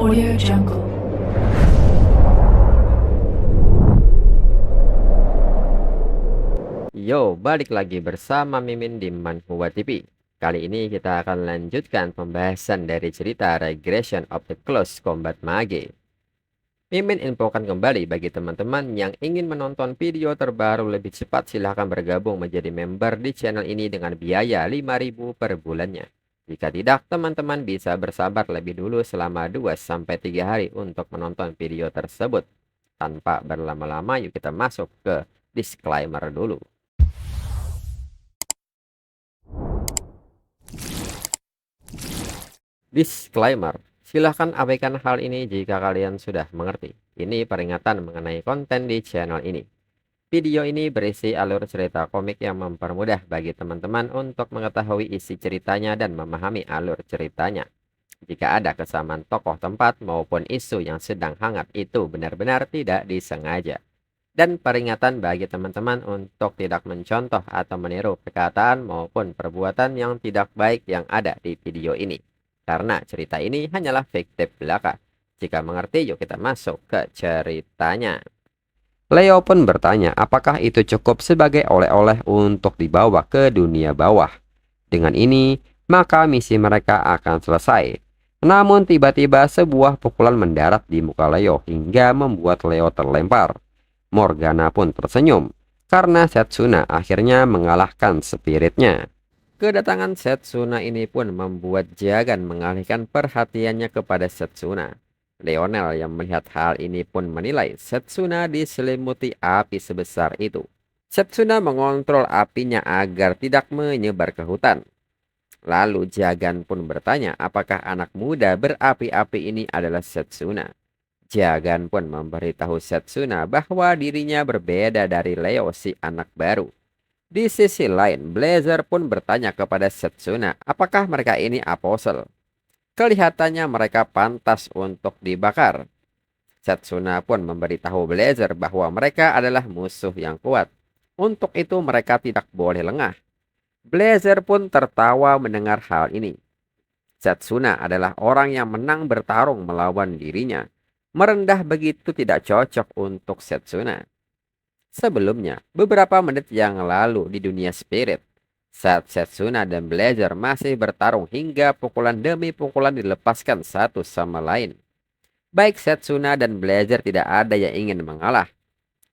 Audio Jungle. Yo, balik lagi bersama Mimin di Manhwa TV. Kali ini kita akan lanjutkan pembahasan dari cerita Regression of the Close Combat Mage. Mimin infokan kembali bagi teman-teman yang ingin menonton video terbaru lebih cepat, silahkan bergabung menjadi member di channel ini dengan biaya 5.000 per bulannya. Jika tidak, teman-teman bisa bersabar lebih dulu selama 2-3 hari untuk menonton video tersebut. Tanpa berlama-lama, yuk kita masuk ke disclaimer dulu. Disclaimer, silahkan abaikan hal ini jika kalian sudah mengerti. Ini peringatan mengenai konten di channel ini. Video ini berisi alur cerita komik yang mempermudah bagi teman-teman untuk mengetahui isi ceritanya dan memahami alur ceritanya. Jika ada kesamaan tokoh, tempat, maupun isu yang sedang hangat, itu benar-benar tidak disengaja. Dan peringatan bagi teman-teman untuk tidak mencontoh atau meniru perkataan maupun perbuatan yang tidak baik yang ada di video ini. Karena cerita ini hanyalah fiktif belaka. Jika mengerti, yuk kita masuk ke ceritanya. Leo pun bertanya apakah itu cukup sebagai oleh-oleh untuk dibawa ke dunia bawah. Dengan ini, maka misi mereka akan selesai. Namun tiba-tiba sebuah pukulan mendarat di muka Leo hingga membuat Leo terlempar. Morgana pun tersenyum karena Setsuna akhirnya mengalahkan spiritnya. Kedatangan Setsuna ini pun membuat Jagan mengalihkan perhatiannya kepada Setsuna. Leonel yang melihat hal ini pun menilai Setsuna diselimuti api sebesar itu. Setsuna mengontrol apinya agar tidak menyebar ke hutan. Lalu Jagan pun bertanya apakah anak muda berapi-api ini adalah Setsuna. Jagan pun memberitahu Setsuna bahwa dirinya berbeda dari Leo si anak baru. Di sisi lain, Blazer pun bertanya kepada Setsuna apakah mereka ini apostle. Kelihatannya mereka pantas untuk dibakar. Setsuna pun memberitahu Blazer bahwa mereka adalah musuh yang kuat. Untuk itu mereka tidak boleh lengah. Blazer pun tertawa mendengar hal ini. Setsuna adalah orang yang menang bertarung melawan dirinya. Merendah begitu tidak cocok untuk Setsuna. Sebelumnya, beberapa menit yang lalu di dunia spirit, saat Setsuna dan Blazer masih bertarung hingga pukulan demi pukulan dilepaskan satu sama lain. Baik Setsuna dan Blazer tidak ada yang ingin mengalah.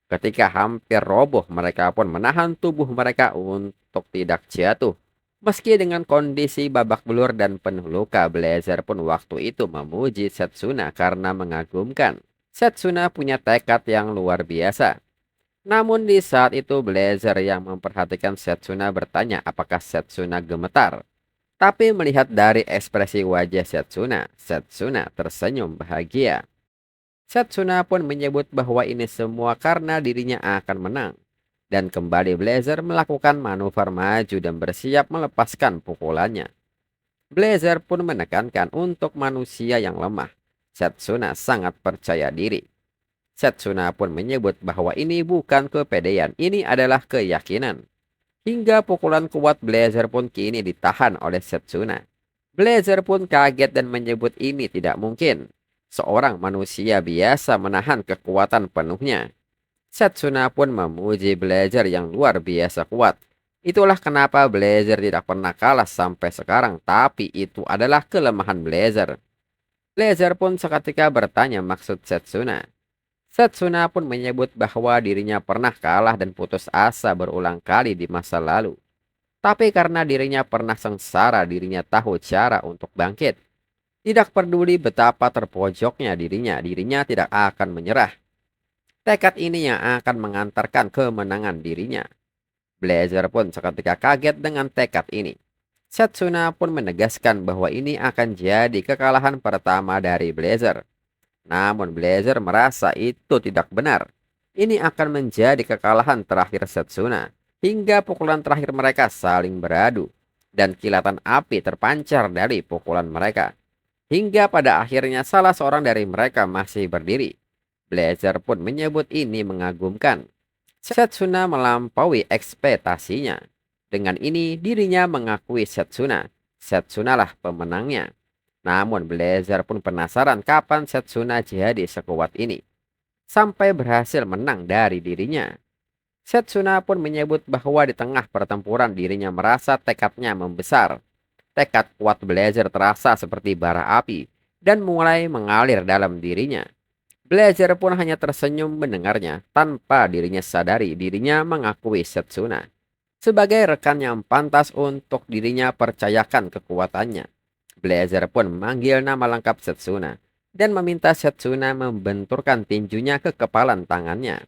Ketika hampir roboh, mereka pun menahan tubuh mereka untuk tidak jatuh. Meski dengan kondisi babak belur dan penuh luka, Blazer pun waktu itu memuji Setsuna karena mengagumkan. Setsuna punya tekad yang luar biasa. Namun di saat itu Blazer yang memperhatikan Setsuna bertanya apakah Setsuna gemetar. Tapi melihat dari ekspresi wajah Setsuna, Setsuna tersenyum bahagia. Setsuna pun menyebut bahwa ini semua karena dirinya akan menang. Dan kembali Blazer melakukan manuver maju dan bersiap melepaskan pukulannya. Blazer pun menekankan untuk manusia yang lemah. Setsuna sangat percaya diri. Setsuna pun menyebut bahwa ini bukan kepedean, ini adalah keyakinan. Hingga pukulan kuat Blazer pun kini ditahan oleh Setsuna. Blazer pun kaget dan menyebut ini tidak mungkin. Seorang manusia biasa menahan kekuatan penuhnya. Setsuna pun memuji Blazer yang luar biasa kuat. Itulah kenapa Blazer tidak pernah kalah sampai sekarang, tapi itu adalah kelemahan Blazer. Blazer pun seketika bertanya maksud Setsuna. Setsuna pun menyebut bahwa dirinya pernah kalah dan putus asa berulang kali di masa lalu. Tapi karena dirinya pernah sengsara, dirinya tahu cara untuk bangkit. Tidak peduli betapa terpojoknya dirinya tidak akan menyerah. Tekad ini yang akan mengantarkan kemenangan dirinya. Blazer pun seketika kaget dengan tekad ini. Setsuna pun menegaskan bahwa ini akan jadi kekalahan pertama dari Blazer. Namun Blazer merasa itu tidak benar. Ini akan menjadi kekalahan terakhir Setsuna. Hingga pukulan terakhir mereka saling beradu. Dan kilatan api terpancar dari pukulan mereka. Hingga pada akhirnya salah seorang dari mereka masih berdiri. Blazer pun menyebut ini mengagumkan. Setsuna melampaui ekspektasinya. Dengan ini dirinya mengakui Setsuna. Setsuna lah pemenangnya. Namun Blazer pun penasaran kapan Setsuna jadi sekuat ini, sampai berhasil menang dari dirinya. Setsuna pun menyebut bahwa di tengah pertempuran dirinya merasa tekadnya membesar. Tekad kuat Blazer terasa seperti bara api dan mulai mengalir dalam dirinya. Blazer pun hanya tersenyum mendengarnya tanpa dirinya sadari dirinya mengakui Setsuna sebagai rekan yang pantas untuk dirinya percayakan kekuatannya. Blazer pun memanggil nama lengkap Setsuna dan meminta Setsuna membenturkan tinjunya ke kepalan tangannya.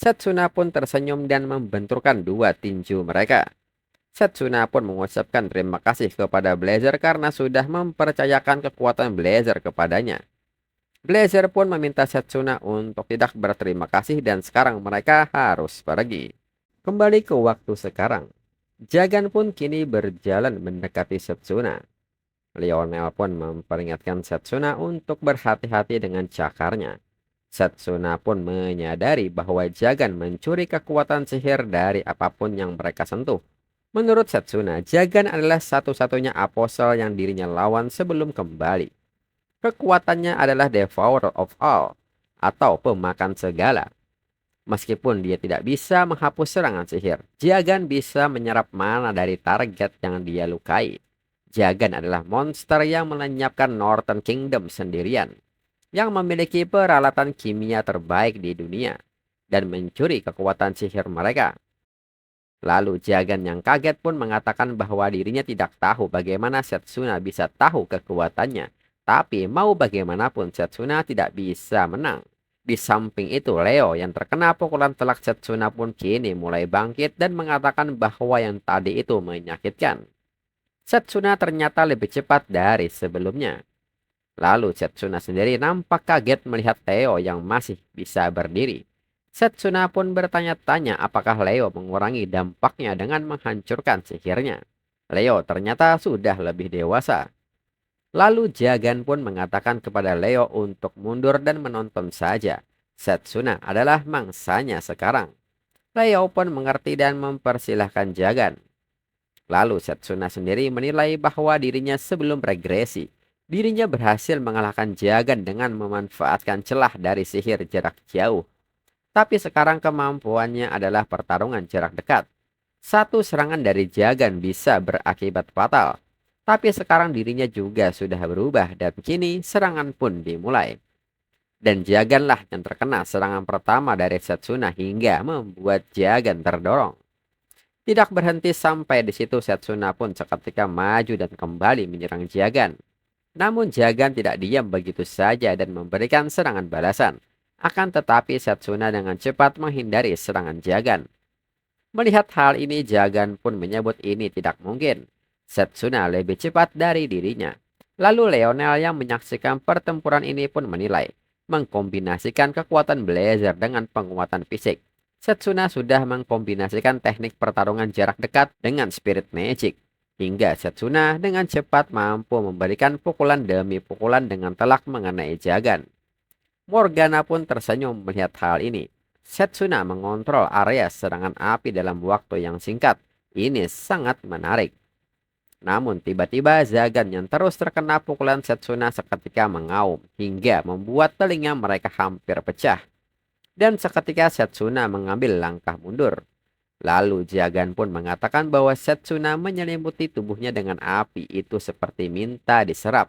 Setsuna pun tersenyum dan membenturkan dua tinju mereka. Setsuna pun mengucapkan terima kasih kepada Blazer karena sudah mempercayakan kekuatan Blazer kepadanya. Blazer pun meminta Setsuna untuk tidak berterima kasih dan sekarang mereka harus pergi. Kembali ke waktu sekarang. Jagan pun kini berjalan mendekati Setsuna. Lionel pun memperingatkan Setsuna untuk berhati-hati dengan cakarnya. Setsuna pun menyadari bahwa Jagan mencuri kekuatan sihir dari apapun yang mereka sentuh. Menurut Setsuna, Jagan adalah satu-satunya apostle yang dirinya lawan sebelum kembali. Kekuatannya adalah Devourer of All, atau pemakan segala. Meskipun dia tidak bisa menghapus serangan sihir, Jagan bisa menyerap mana dari target yang dia lukai. Jagan adalah monster yang melenyapkan Northern Kingdom sendirian, yang memiliki peralatan kimia terbaik di dunia, dan mencuri kekuatan sihir mereka. Lalu Jagan yang kaget pun mengatakan bahwa dirinya tidak tahu bagaimana Setsuna bisa tahu kekuatannya. Tapi mau bagaimanapun Setsuna tidak bisa menang. Di samping itu Leo yang terkena pukulan telak Setsuna pun kini mulai bangkit dan mengatakan bahwa yang tadi itu menyakitkan. Setsuna ternyata lebih cepat dari sebelumnya. Lalu Setsuna sendiri nampak kaget melihat Leo yang masih bisa berdiri. Setsuna pun bertanya-tanya apakah Leo mengurangi dampaknya dengan menghancurkan sihirnya. Leo ternyata sudah lebih dewasa. Lalu Jagan pun mengatakan kepada Leo untuk mundur dan menonton saja. Setsuna adalah mangsanya sekarang. Leo pun mengerti dan mempersilahkan Jagan. Lalu Setsuna sendiri menilai bahwa dirinya sebelum regresi, dirinya berhasil mengalahkan Jagan dengan memanfaatkan celah dari sihir jarak jauh. Tapi sekarang kemampuannya adalah pertarungan jarak dekat. Satu serangan dari Jagan bisa berakibat fatal. Tapi sekarang dirinya juga sudah berubah dan kini serangan pun dimulai. Dan Jaganlah yang terkena serangan pertama dari Setsuna hingga membuat Jagan terdorong. Tidak berhenti sampai di situ Setsuna pun seketika maju dan kembali menyerang Jagan. Namun Jagan tidak diam begitu saja dan memberikan serangan balasan. Akan tetapi Setsuna dengan cepat menghindari serangan Jagan. Melihat hal ini Jagan pun menyebut ini tidak mungkin. Setsuna lebih cepat dari dirinya. Lalu Lionel yang menyaksikan pertempuran ini pun menilai, mengkombinasikan kekuatan Blazer dengan penguatan fisik. Setsuna sudah mengkombinasikan teknik pertarungan jarak dekat dengan spirit magic. Hingga Setsuna dengan cepat mampu memberikan pukulan demi pukulan dengan telak mengenai Jagan. Morgana pun tersenyum melihat hal ini. Setsuna mengontrol area serangan api dalam waktu yang singkat. Ini sangat menarik. Namun tiba-tiba Jagan yang terus terkena pukulan Setsuna seketika mengaum hingga membuat telinga mereka hampir pecah. Dan seketika Setsuna mengambil langkah mundur. Lalu Jagan pun mengatakan bahwa Setsuna menyelimuti tubuhnya dengan api itu seperti minta diserap.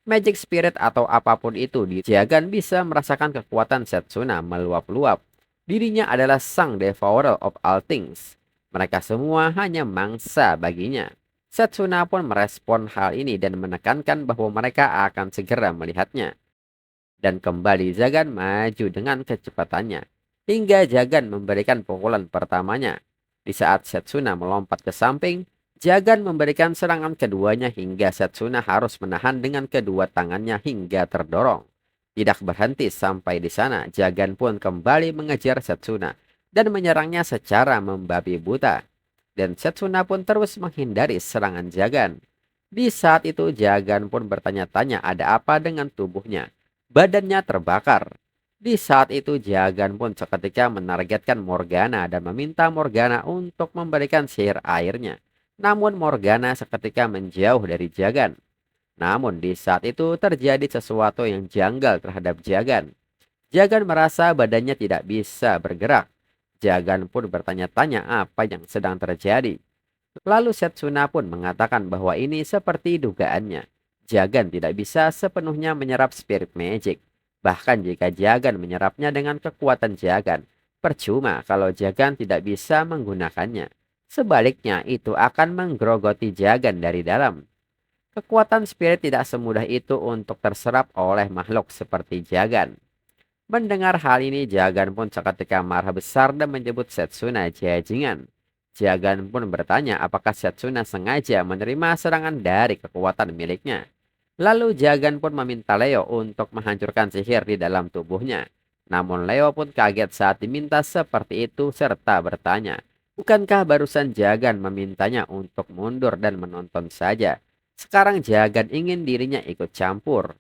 Magic spirit atau apapun itu di Jagan bisa merasakan kekuatan Setsuna meluap-luap. Dirinya adalah sang devourer of all things. Mereka semua hanya mangsa baginya. Setsuna pun merespon hal ini dan menekankan bahwa mereka akan segera melihatnya. Dan kembali Jagan maju dengan kecepatannya. Hingga Jagan memberikan pukulan pertamanya. Di saat Setsuna melompat ke samping, Jagan memberikan serangan keduanya hingga Setsuna harus menahan dengan kedua tangannya hingga terdorong. Tidak berhenti sampai di sana, Jagan pun kembali mengejar Setsuna dan menyerangnya secara membabi buta. Dan Setsuna pun terus menghindari serangan Jagan. Di saat itu Jagan pun bertanya-tanya ada apa dengan tubuhnya. Badannya terbakar. Di saat itu Jagan pun seketika menargetkan Morgana dan meminta Morgana untuk memberikan sihir airnya. Namun Morgana seketika menjauh dari Jagan. Namun di saat itu terjadi sesuatu yang janggal terhadap Jagan. Jagan merasa badannya tidak bisa bergerak. Jagan pun bertanya-tanya apa yang sedang terjadi. Lalu Setsuna pun mengatakan bahwa ini seperti dugaannya. Jagan tidak bisa sepenuhnya menyerap spirit magic. Bahkan jika Jagan menyerapnya dengan kekuatan Jagan, percuma kalau Jagan tidak bisa menggunakannya. Sebaliknya itu akan menggerogoti Jagan dari dalam. Kekuatan spirit tidak semudah itu untuk terserap oleh makhluk seperti Jagan. Mendengar hal ini, Jagan pun seketika marah besar dan menyebut Setsuna jajingan. Jagan pun bertanya apakah Setsuna sengaja menerima serangan dari kekuatan miliknya. Lalu Jagan pun meminta Leo untuk menghancurkan sihir di dalam tubuhnya. Namun Leo pun kaget saat diminta seperti itu serta bertanya, bukankah barusan Jagan memintanya untuk mundur dan menonton saja? Sekarang Jagan ingin dirinya ikut campur.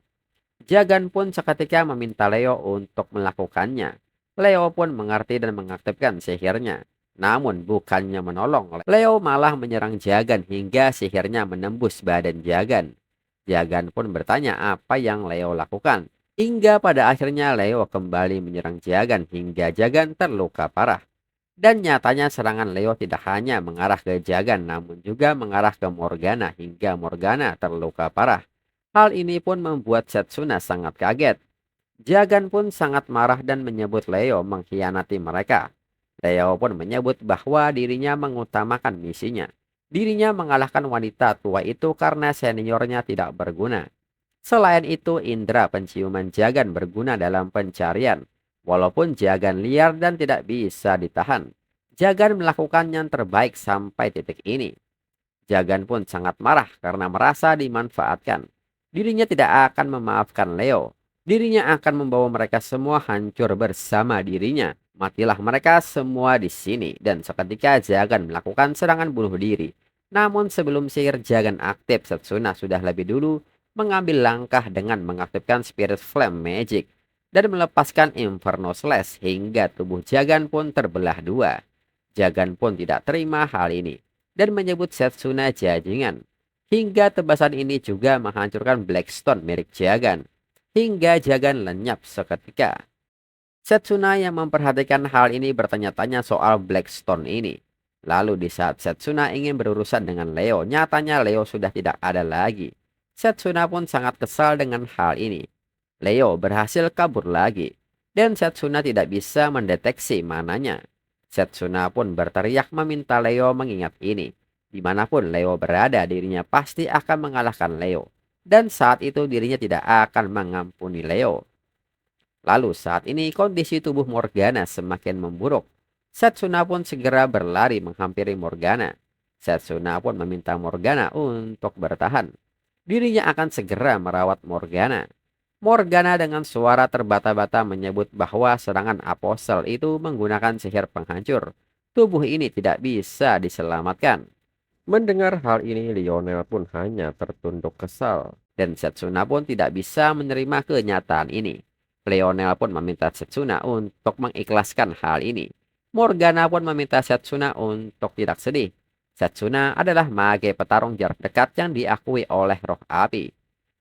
Jagan pun seketika meminta Leo untuk melakukannya. Leo pun mengerti dan mengaktifkan sihirnya. Namun bukannya menolong, Leo malah menyerang Jagan hingga sihirnya menembus badan Jagan. Jagan pun bertanya apa yang Leo lakukan. Hingga pada akhirnya Leo kembali menyerang Jagan hingga Jagan terluka parah. Dan nyatanya serangan Leo tidak hanya mengarah ke Jagan namun juga mengarah ke Morgana hingga Morgana terluka parah. Hal ini pun membuat Setsuna sangat kaget. Jagan pun sangat marah dan menyebut Leo mengkhianati mereka. Leo pun menyebut bahwa dirinya mengutamakan misinya. Dirinya mengalahkan wanita tua itu karena seniornya tidak berguna. Selain itu, indera penciuman Jagan berguna dalam pencarian. Walaupun Jagan liar dan tidak bisa ditahan, Jagan melakukan yang terbaik sampai titik ini. Jagan pun sangat marah karena merasa dimanfaatkan. Dirinya tidak akan memaafkan Leo. Dirinya akan membawa mereka semua hancur bersama dirinya. Matilah mereka semua di sini. Dan seketika Jagan melakukan serangan bunuh diri. Namun sebelum sihir Jagan aktif, Setsuna sudah lebih dulu mengambil langkah dengan mengaktifkan Spirit Flame Magic. Dan melepaskan Inferno Slash hingga tubuh Jagan pun terbelah dua. Jagan pun tidak terima hal ini dan menyebut Setsuna jajingan. Hingga tebasan ini juga menghancurkan Blackstone milik Jagan. Hingga Jagan lenyap seketika. Setsuna yang memperhatikan hal ini bertanya-tanya soal Blackstone ini. Lalu di saat Setsuna ingin berurusan dengan Leo, nyatanya Leo sudah tidak ada lagi. Setsuna pun sangat kesal dengan hal ini. Leo berhasil kabur lagi. Dan Setsuna tidak bisa mendeteksi mananya. Setsuna pun berteriak meminta Leo mengingat ini. Dimanapun Leo berada, dirinya pasti akan mengalahkan Leo. Dan saat itu dirinya tidak akan mengampuni Leo. Lalu saat ini kondisi tubuh Morgana semakin memburuk. Setsuna pun segera berlari menghampiri Morgana. Setsuna pun meminta Morgana untuk bertahan. Dirinya akan segera merawat Morgana. Morgana dengan suara terbata-bata menyebut bahwa serangan apostel itu menggunakan sihir penghancur. Tubuh ini tidak bisa diselamatkan. Mendengar hal ini, Lionel pun hanya tertunduk kesal. Dan Setsuna pun tidak bisa menerima kenyataan ini. Lionel pun meminta Setsuna untuk mengikhlaskan hal ini. Morgana pun meminta Setsuna untuk tidak sedih. Setsuna adalah mage petarung jarak dekat yang diakui oleh roh api.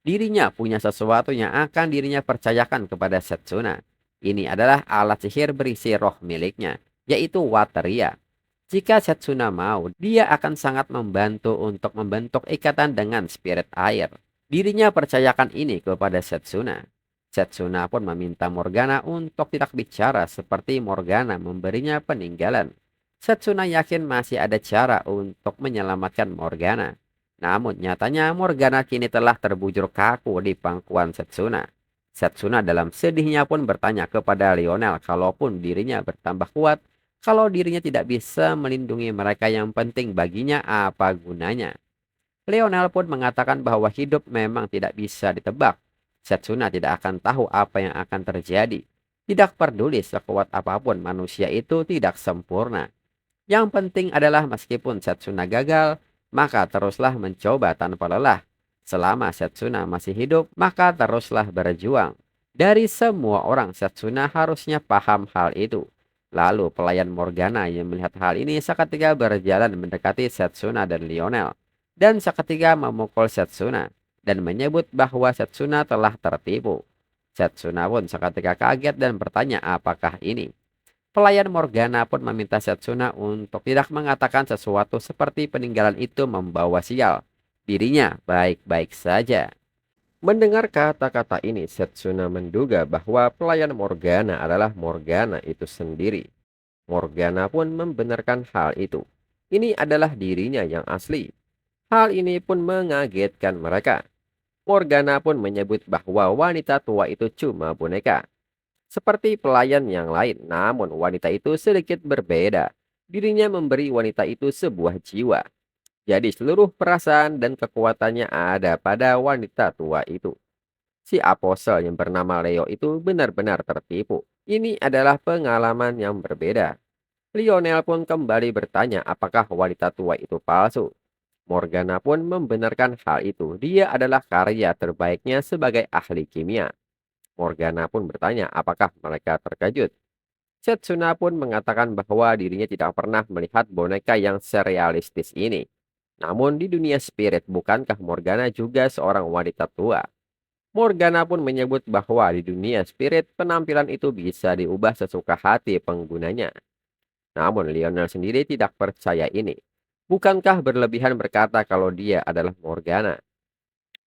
Dirinya punya sesuatu yang akan dirinya percayakan kepada Setsuna. Ini adalah alat sihir berisi roh miliknya, yaitu Wateria. Jika Setsuna mau, dia akan sangat membantu untuk membentuk ikatan dengan spirit air. Dirinya percayakan ini kepada Setsuna. Setsuna pun meminta Morgana untuk tidak bicara seperti Morgana memberinya peninggalan. Setsuna yakin masih ada cara untuk menyelamatkan Morgana. Namun nyatanya Morgana kini telah terbujur kaku di pangkuan Setsuna. Setsuna dalam sedihnya pun bertanya kepada Lionel kalaupun dirinya bertambah kuat, kalau dirinya tidak bisa melindungi mereka yang penting baginya apa gunanya. Lionel pun mengatakan bahwa hidup memang tidak bisa ditebak. Setsuna tidak akan tahu apa yang akan terjadi. Tidak peduli sekuat apapun manusia itu tidak sempurna. Yang penting adalah meskipun Setsuna gagal, maka teruslah mencoba tanpa lelah. Selama Setsuna masih hidup, maka teruslah berjuang. Dari semua orang, Setsuna harusnya paham hal itu. Lalu pelayan Morgana yang melihat hal ini seketika berjalan mendekati Setsuna dan Lionel. Dan seketika memukul Setsuna. dan menyebut bahwa Setsuna telah tertipu. Setsuna pun seketika kaget dan bertanya apakah ini. Pelayan Morgana pun meminta Setsuna untuk tidak mengatakan sesuatu seperti peninggalan itu membawa sial. Dirinya baik-baik saja. Mendengar kata-kata ini, Setsuna menduga bahwa pelayan Morgana adalah Morgana itu sendiri. Morgana pun membenarkan hal itu. Ini adalah dirinya yang asli. Hal ini pun mengagetkan mereka. Morgana pun menyebut bahwa wanita tua itu cuma boneka. Seperti pelayan yang lain, namun wanita itu sedikit berbeda. Dirinya memberi wanita itu sebuah jiwa. Jadi seluruh perasaan dan kekuatannya ada pada wanita tua itu. Si apostel yang bernama Leo itu benar-benar tertipu. Ini adalah pengalaman yang berbeda. Lionel pun kembali bertanya apakah wanita tua itu palsu. Morgana pun membenarkan hal itu. Dia adalah karya terbaiknya sebagai ahli kimia. Morgana pun bertanya apakah mereka terkejut. Setsuna pun mengatakan bahwa dirinya tidak pernah melihat boneka yang serealistis ini. Namun di dunia spirit, bukankah Morgana juga seorang wanita tua? Morgana pun menyebut bahwa di dunia spirit, penampilan itu bisa diubah sesuka hati penggunanya. Namun Lionel sendiri tidak percaya ini. Bukankah berlebihan berkata kalau dia adalah Morgana?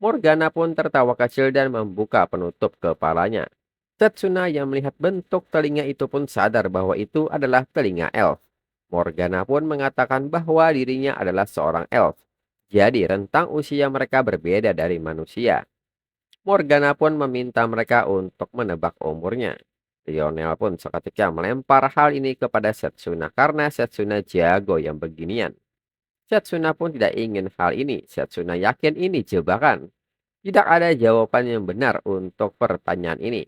Morgana pun tertawa kecil dan membuka penutup kepalanya. Setsuna yang melihat bentuk telinga itu pun sadar bahwa itu adalah telinga elf. Morgana pun mengatakan bahwa dirinya adalah seorang elf. Jadi rentang usia mereka berbeda dari manusia. Morgana pun meminta mereka untuk menebak umurnya. Lionel pun seketika melempar hal ini kepada Setsuna karena Setsuna jago yang beginian. Setsuna pun tidak ingin hal ini. Setsuna yakin ini jebakan. Tidak ada jawaban yang benar untuk pertanyaan ini.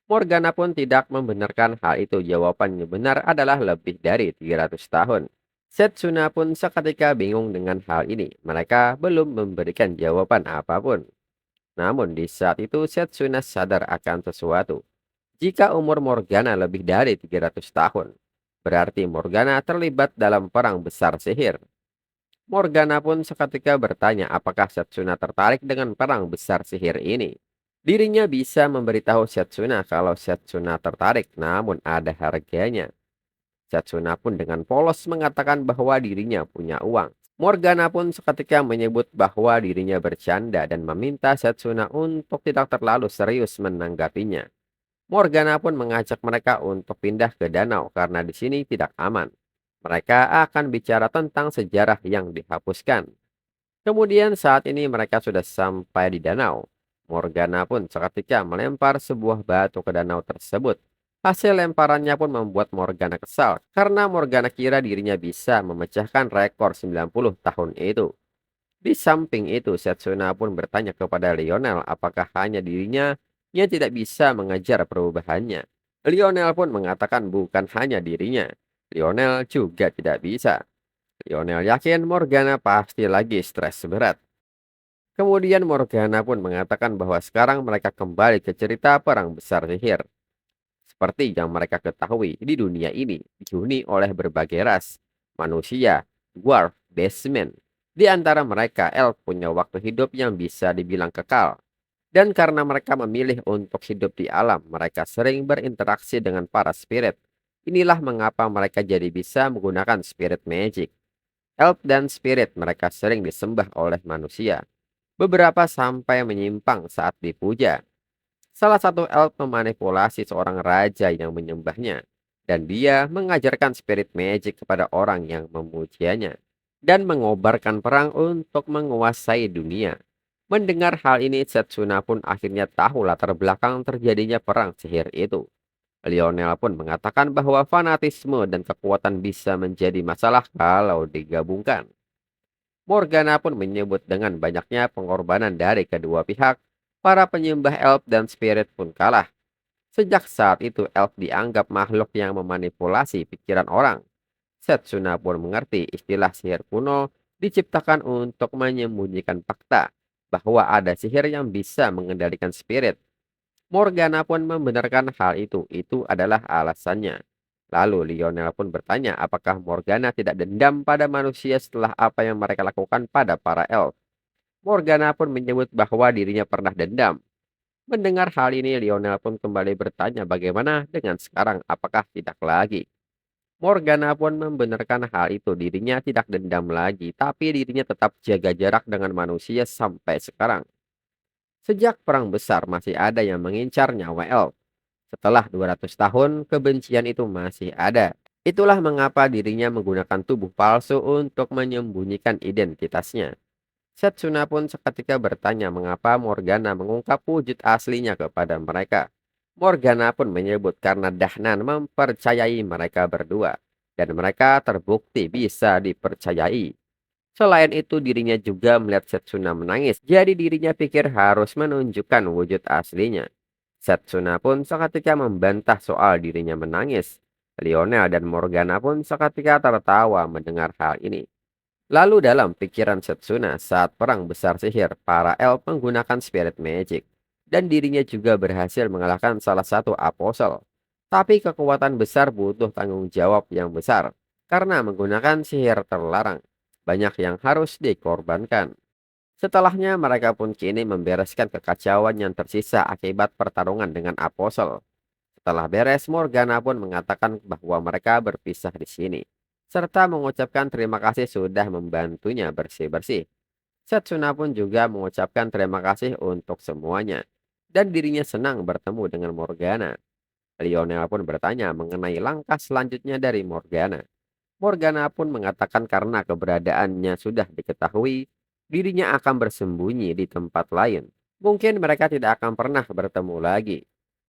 Morgana pun tidak membenarkan hal itu. Jawaban yang benar adalah lebih dari 300 tahun. Setsuna pun seketika bingung dengan hal ini. Mereka belum memberikan jawaban apapun. Namun di saat itu Setsuna sadar akan sesuatu. Jika umur Morgana lebih dari 300 tahun, berarti Morgana terlibat dalam perang besar sihir. Morgana pun seketika bertanya apakah Setsuna tertarik dengan perang besar sihir ini. Dirinya bisa memberitahu Setsuna kalau Setsuna tertarik, namun ada harganya. Setsuna pun dengan polos mengatakan bahwa dirinya punya uang. Morgana pun seketika menyebut bahwa dirinya bercanda dan meminta Setsuna untuk tidak terlalu serius menanggapinya. Morgana pun mengajak mereka untuk pindah ke danau karena di sini tidak aman. Mereka akan bicara tentang sejarah yang dihapuskan. Kemudian saat ini mereka sudah sampai di danau. Morgana pun seketika melempar sebuah batu ke danau tersebut. Hasil lemparannya pun membuat Morgana kesal karena Morgana kira dirinya bisa memecahkan rekor 90 tahun itu. Di samping itu, Setsuna pun bertanya kepada Lionel apakah hanya dirinya yang tidak bisa mengejar perubahannya. Lionel pun mengatakan bukan hanya dirinya. Lionel juga tidak bisa. Lionel yakin Morgana pasti lagi stres berat. Kemudian Morgana pun mengatakan bahwa sekarang mereka kembali ke cerita perang besar sihir. Seperti yang mereka ketahui, di dunia ini dihuni oleh berbagai ras. Manusia, dwarf, beastmen. Di antara mereka, elf punya waktu hidup yang bisa dibilang kekal. Dan karena mereka memilih untuk hidup di alam, mereka sering berinteraksi dengan para spirit. Inilah mengapa mereka jadi bisa menggunakan spirit magic. Elf dan spirit mereka sering disembah oleh manusia. Beberapa sampai menyimpang saat dipuja. Salah satu elf memanipulasi seorang raja yang menyembahnya. Dan dia mengajarkan spirit magic kepada orang yang memujianya. Dan mengobarkan perang untuk menguasai dunia. Mendengar hal ini, Setsuna pun akhirnya tahu latar belakang terjadinya perang sihir itu. Lionel pun mengatakan bahwa fanatisme dan kekuatan bisa menjadi masalah kalau digabungkan. Morgana pun menyebut dengan banyaknya pengorbanan dari kedua pihak, para penyembah elf dan spirit pun kalah. Sejak saat itu elf dianggap makhluk yang memanipulasi pikiran orang. Setsuna pun mengerti istilah sihir kuno diciptakan untuk menyembunyikan fakta bahwa ada sihir yang bisa mengendalikan spirit. Morgana pun membenarkan hal itu. Itu adalah alasannya. Lalu Lionel pun bertanya apakah Morgana tidak dendam pada manusia setelah apa yang mereka lakukan pada para elf. Morgana pun menyebut bahwa dirinya pernah dendam. Mendengar hal ini, Lionel pun kembali bertanya bagaimana dengan sekarang, apakah tidak lagi. Morgana pun membenarkan hal itu, dirinya tidak dendam lagi, tapi dirinya tetap jaga jarak dengan manusia sampai sekarang. Sejak Perang Besar masih ada yang mengincar nyawa Elf. Setelah 200 tahun, kebencian itu masih ada. Itulah mengapa dirinya menggunakan tubuh palsu untuk menyembunyikan identitasnya. Setsuna pun seketika bertanya mengapa Morgana mengungkap wujud aslinya kepada mereka. Morgana pun menyebut karena Dahnan mempercayai mereka berdua, dan mereka terbukti bisa dipercayai. Selain itu, dirinya juga melihat Setsuna menangis, jadi dirinya pikir harus menunjukkan wujud aslinya. Setsuna pun seketika membantah soal dirinya menangis. Lionel dan Morgana pun seketika tertawa mendengar hal ini. Lalu dalam pikiran Setsuna, saat perang besar sihir, para elf menggunakan spirit magic. Dan dirinya juga berhasil mengalahkan salah satu apostle. Tapi kekuatan besar butuh tanggung jawab yang besar. Karena menggunakan sihir terlarang, banyak yang harus dikorbankan. Setelahnya mereka pun kini membereskan kekacauan yang tersisa akibat pertarungan dengan apostle. Setelah beres, Morgana pun mengatakan bahwa mereka berpisah di sini, serta mengucapkan terima kasih sudah membantunya bersih-bersih. Setsuna pun juga mengucapkan terima kasih untuk semuanya, dan dirinya senang bertemu dengan Morgana. Lionel pun bertanya mengenai langkah selanjutnya dari Morgana. Morgana pun mengatakan karena keberadaannya sudah diketahui, dirinya akan bersembunyi di tempat lain. Mungkin mereka tidak akan pernah bertemu lagi.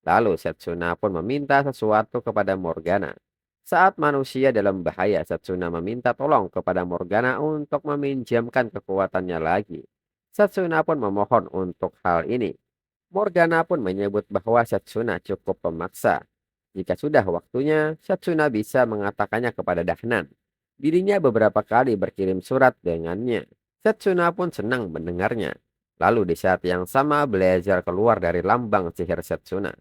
Lalu Setsuna pun meminta sesuatu kepada Morgana. Saat manusia dalam bahaya, Setsuna meminta tolong kepada Morgana untuk meminjamkan kekuatannya lagi. Setsuna pun memohon untuk hal ini. Morgana pun menyebut bahwa Setsuna cukup pemaksa. Jika sudah waktunya, Setsuna bisa mengatakannya kepada Dahnan. Dirinya beberapa kali berkirim surat dengannya. Setsuna pun senang mendengarnya. Lalu di saat yang sama, Blazer keluar dari lambang sihir Setsuna.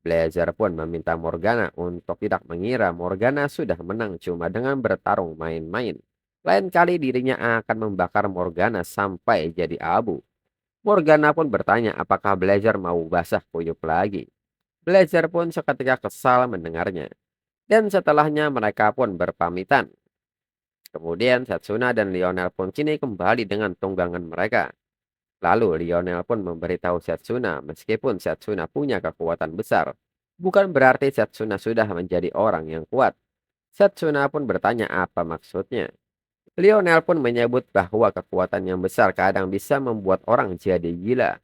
Blazer pun meminta Morgana untuk tidak mengira Morgana sudah menang cuma dengan bertarung main-main. Lain kali dirinya akan membakar Morgana sampai jadi abu. Morgana pun bertanya apakah Blazer mau basah kuyup lagi. Blazer pun seketika kesal mendengarnya. Dan setelahnya mereka pun berpamitan. Kemudian Setsuna dan Lionel pun kini kembali dengan tunggangan mereka. Lalu Lionel pun memberitahu Setsuna meskipun Setsuna punya kekuatan besar. Bukan berarti Setsuna sudah menjadi orang yang kuat. Setsuna pun bertanya apa maksudnya. Lionel pun menyebut bahwa kekuatan yang besar kadang bisa membuat orang jadi gila.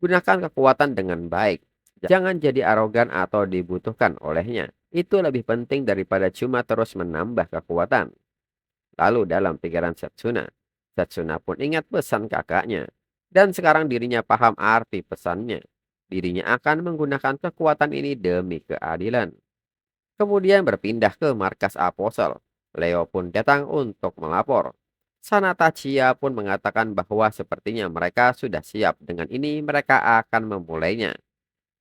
Gunakan kekuatan dengan baik. Jangan jadi arogan atau dibutuhkan olehnya. Itu lebih penting daripada cuma terus menambah kekuatan. Lalu dalam pikiran Setsuna, Setsuna pun ingat pesan kakaknya. Dan sekarang dirinya paham arti pesannya. Dirinya akan menggunakan kekuatan ini demi keadilan. Kemudian berpindah ke markas Apostle. Leo pun datang untuk melapor. Sanata Chia pun mengatakan bahwa sepertinya mereka sudah siap. Dengan ini mereka akan memulainya.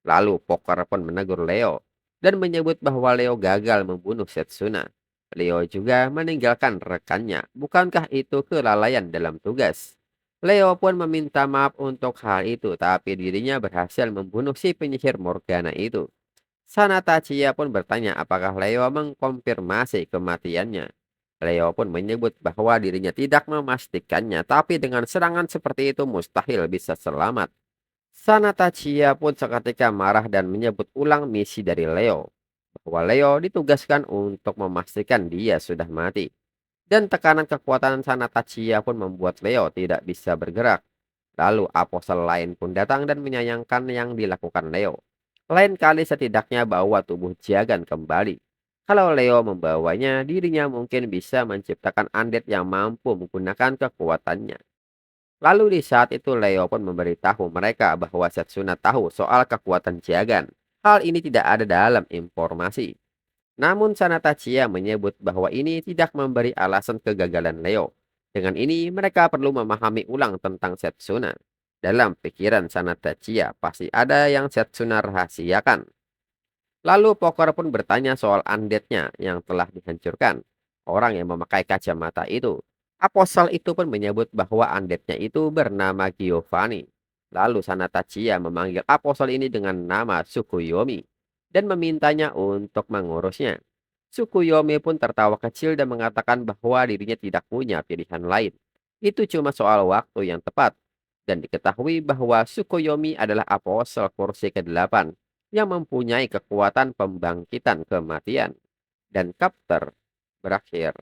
Lalu Poker pun menegur Leo dan menyebut bahwa Leo gagal membunuh Setsuna. Leo juga meninggalkan rekannya. Bukankah itu kelalaian dalam tugas? Leo pun meminta maaf untuk hal itu, tapi dirinya berhasil membunuh si penyihir Morgana itu. Sanata Chia pun bertanya apakah Leo mengkonfirmasi kematiannya. Leo pun menyebut bahwa dirinya tidak memastikannya, tapi dengan serangan seperti itu mustahil bisa selamat. Sanata Chia pun seketika marah dan menyebut ulang misi dari Leo. Bahwa Leo ditugaskan untuk memastikan dia sudah mati. Dan tekanan kekuatan Sanata Chia pun membuat Leo tidak bisa bergerak. Lalu apostel lain pun datang dan menyayangkan yang dilakukan Leo. Lain kali setidaknya bawa tubuh Jiagan kembali. Kalau Leo membawanya, dirinya mungkin bisa menciptakan undead yang mampu menggunakan kekuatannya. Lalu di saat itu Leo pun memberitahu mereka bahwa Setsuna tahu soal kekuatan Jiagan. Hal ini tidak ada dalam informasi. Namun Sanata Chia menyebut bahwa ini tidak memberi alasan kegagalan Leo. Dengan ini mereka perlu memahami ulang tentang Setsuna. Dalam pikiran Sanata Chia pasti ada yang Setsuna rahasiakan. Lalu Poker pun bertanya soal undeadnya yang telah dihancurkan. Orang yang memakai kacamata itu. Apostle itu pun menyebut bahwa andetnya itu bernama Giovanni. Lalu Sanatachia memanggil apostle ini dengan nama Tsukuyomi dan memintanya untuk mengurusnya. Tsukuyomi pun tertawa kecil dan mengatakan bahwa dirinya tidak punya pilihan lain. Itu cuma soal waktu yang tepat. Dan diketahui bahwa Tsukuyomi adalah apostle kursi ke-8 yang mempunyai kekuatan pembangkitan kematian. Dan chapter berakhir.